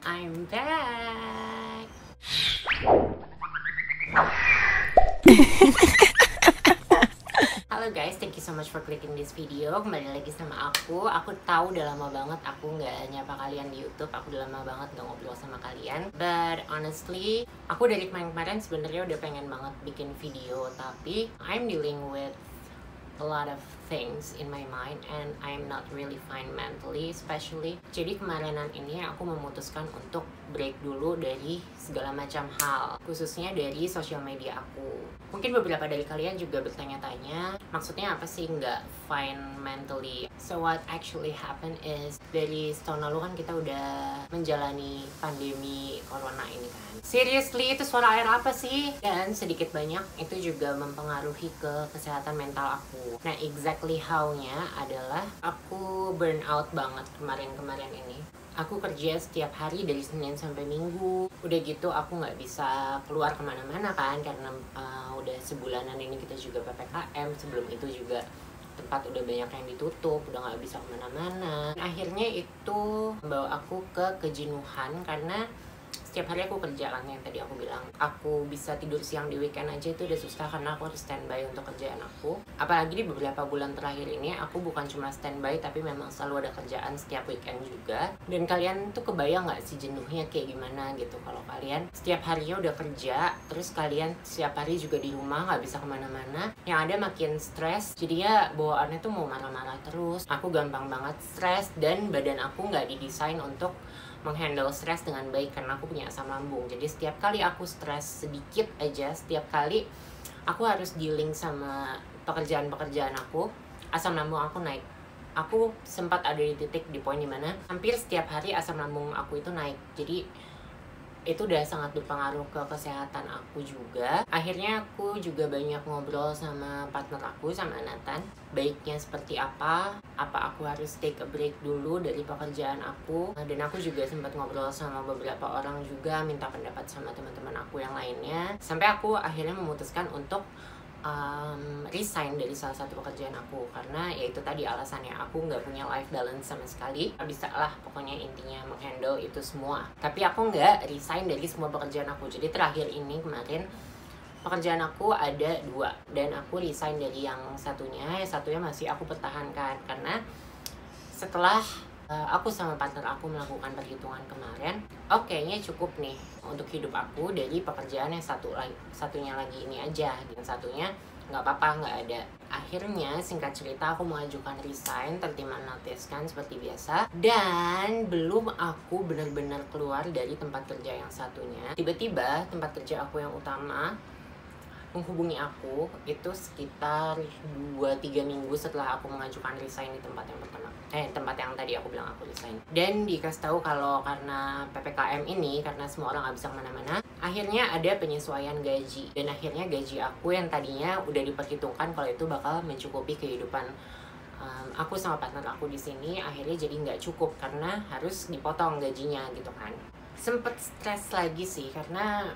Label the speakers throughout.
Speaker 1: I'm back. Halo guys, thank you so much for clicking this video. Kembali lagi sama aku. Aku tahu udah lama banget aku nggak nyapa kalian di YouTube. Aku udah lama banget nggak ngobrol sama kalian. But honestly, aku dari kemarin-kemarin sebenarnya udah pengen banget bikin video, tapi I'm dealing with a lot of things in my mind and I'm not really fine mentally especially. Jadi kemarinan ini aku memutuskan untuk break dulu dari segala macam hal, khususnya dari sosial media aku. Mungkin beberapa dari kalian juga bertanya-tanya, maksudnya apa sih nggak fine mentally? So what actually happened is, dari setahun lalu kan kita udah menjalani pandemi corona ini kan. Seriously, itu suara air apa sih? Dan sedikit banyak itu juga mempengaruhi ke kesehatan mental aku. Nah, exactly how-nya adalah aku burn out banget kemarin-kemarin ini. Aku kerja setiap hari dari Senin sampai Minggu. Udah gitu aku nggak bisa keluar kemana-mana kan, karena udah sebulanan ini kita juga PPKM. Sebelum itu juga tempat udah banyak yang ditutup, udah nggak bisa kemana-mana. Akhirnya itu membawa aku ke kejenuhan, karena setiap hari aku kerja kan, yang tadi aku bilang aku bisa tidur siang di weekend aja itu udah susah karena aku harus standby untuk kerjaan aku. Apalagi di beberapa bulan terakhir ini aku bukan cuma standby tapi memang selalu ada kerjaan setiap weekend juga. Dan kalian tuh kebayang nggak sih jenuhnya kayak gimana gitu kalau kalian setiap harinya udah kerja, terus kalian setiap hari juga di rumah nggak bisa kemana-mana, yang ada makin stres. Jadinya bawaannya tuh mau marah-marah terus. Aku gampang banget stres dan badan aku nggak didesain untuk menghandle stres dengan baik karena aku punya asam lambung. Jadi setiap kali aku stres sedikit aja, setiap kali aku harus dealing sama pekerjaan-pekerjaan aku, asam lambung aku naik. Aku sempat ada di titik di poin dimana hampir setiap hari asam lambung aku itu naik. Jadi itu udah sangat berpengaruh ke kesehatan aku juga. Akhirnya aku juga banyak ngobrol sama partner aku, sama Nathan. Baiknya seperti apa aku harus take a break dulu dari pekerjaan aku. Dan aku juga sempat ngobrol sama beberapa orang juga, minta pendapat sama teman-teman aku yang lainnya. Sampai aku akhirnya memutuskan untuk resign dari salah satu pekerjaan aku, karena ya itu tadi alasannya, aku nggak punya life balance sama sekali. Nggak bisa lah pokoknya intinya menghandle itu semua. Tapi aku nggak resign dari semua pekerjaan aku. Jadi terakhir ini kemarin pekerjaan aku ada 2 dan aku resign dari yang satunya masih aku pertahankan, karena setelah aku sama partner aku melakukan perhitungan kemarin, kayaknya cukup nih untuk hidup aku dari pekerjaan yang satunya lagi ini aja, dan satunya nggak apa-apa, nggak ada. Akhirnya singkat cerita aku mengajukan resign, terima notice kan seperti biasa, dan belum aku benar-benar keluar dari tempat kerja yang satunya, tiba-tiba tempat kerja aku yang utama menghubungi aku itu sekitar 2-3 minggu setelah aku mengajukan resign di tempat yang pertama, tempat yang tadi aku bilang aku resign. Dan dikasih tahu kalau karena PPKM ini, karena semua orang nggak bisa kemana-mana, akhirnya ada penyesuaian gaji. Dan akhirnya gaji aku yang tadinya udah diperhitungkan kalau itu bakal mencukupi kehidupan aku sama partner aku di sini, akhirnya jadi nggak cukup karena harus dipotong gajinya gitu kan. Sempet stres lagi sih, karena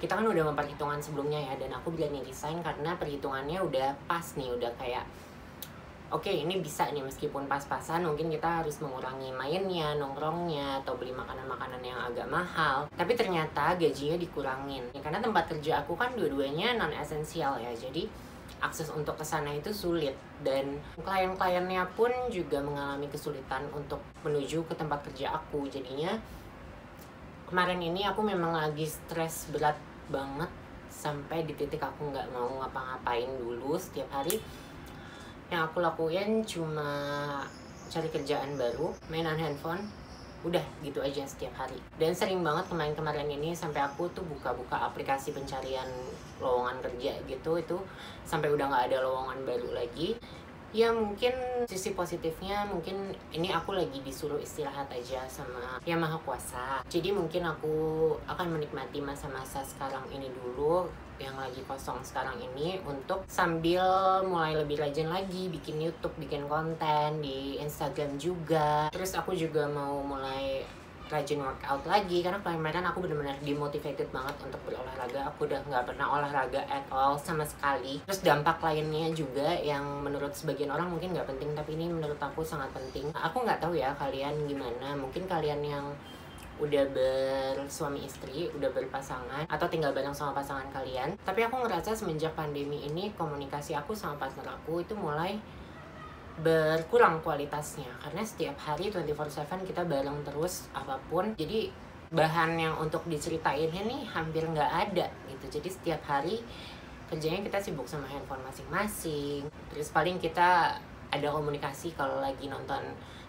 Speaker 1: kita kan udah memperhitungan sebelumnya ya, dan aku berani resign karena perhitungannya udah pas nih, udah kayak oke, ini bisa nih, meskipun pas-pasan mungkin kita harus mengurangi mainnya, nongkrongnya, atau beli makanan-makanan yang agak mahal, tapi ternyata gajinya dikurangin ya, karena tempat kerja aku kan dua-duanya non esensial ya, jadi akses untuk kesana itu sulit, dan klien-kliennya pun juga mengalami kesulitan untuk menuju ke tempat kerja aku. Jadinya kemarin ini aku memang lagi stres berat banget, sampai di titik aku nggak mau ngapa-ngapain dulu. Setiap hari yang aku lakuin cuma cari kerjaan baru, mainan handphone, udah gitu aja setiap hari. Dan sering banget kemarin-kemarin ini sampai aku tuh buka-buka aplikasi pencarian lowongan kerja gitu, itu sampai udah nggak ada lowongan baru lagi. Ya mungkin sisi positifnya, mungkin ini aku lagi disuruh istirahat aja sama Yang Maha Kuasa. Jadi mungkin aku akan menikmati masa-masa sekarang ini dulu, yang lagi kosong sekarang ini, untuk sambil mulai lebih rajin lagi bikin YouTube, bikin konten di Instagram juga. Terus aku juga mau mulai rajin workout lagi, karena kemarin aku benar-benar demotivated banget untuk berolahraga. Aku udah nggak pernah olahraga at all sama sekali. Terus dampak lainnya juga yang menurut sebagian orang mungkin nggak penting, tapi ini menurut aku sangat penting. Aku nggak tahu ya kalian gimana, mungkin kalian yang udah bersuami istri, udah berpasangan, atau tinggal bareng sama pasangan kalian. Tapi aku ngerasa semenjak pandemi ini, komunikasi aku sama partner aku itu mulai berkurang kualitasnya. Karena setiap hari 24/7 kita bareng terus apapun. Jadi bahan yang untuk diceritainnya nih hampir nggak ada gitu. Jadi setiap hari kerjanya kita sibuk sama handphone masing-masing. Terus paling kita ada komunikasi kalau lagi nonton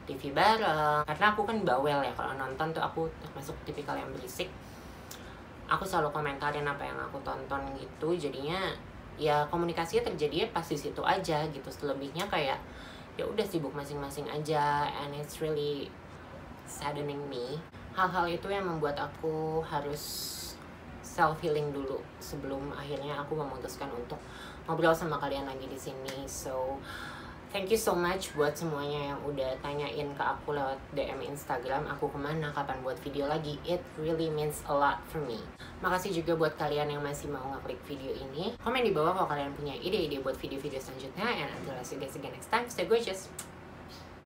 Speaker 1: TV bareng. Karena aku kan bawel ya, kalau nonton tuh aku termasuk tipikal yang berisik. Aku selalu komentarin apa yang aku tonton gitu. Jadinya ya komunikasinya terjadinya pas di situ aja gitu. Selebihnya kayak ya udah sibuk masing-masing aja, and it's really saddening me. Hal-hal itu yang membuat aku harus self healing dulu sebelum akhirnya aku memutuskan untuk ngobrol sama kalian lagi di sini. So thank you so much buat semuanya yang udah tanyain ke aku lewat DM Instagram aku kemana, kapan buat video lagi. It really means a lot for me. Makasih juga buat kalian yang masih mau ngeklik video ini. Komen di bawah kalau kalian punya ide-ide buat video-video selanjutnya. And until I see you guys again next time, stay gorgeous.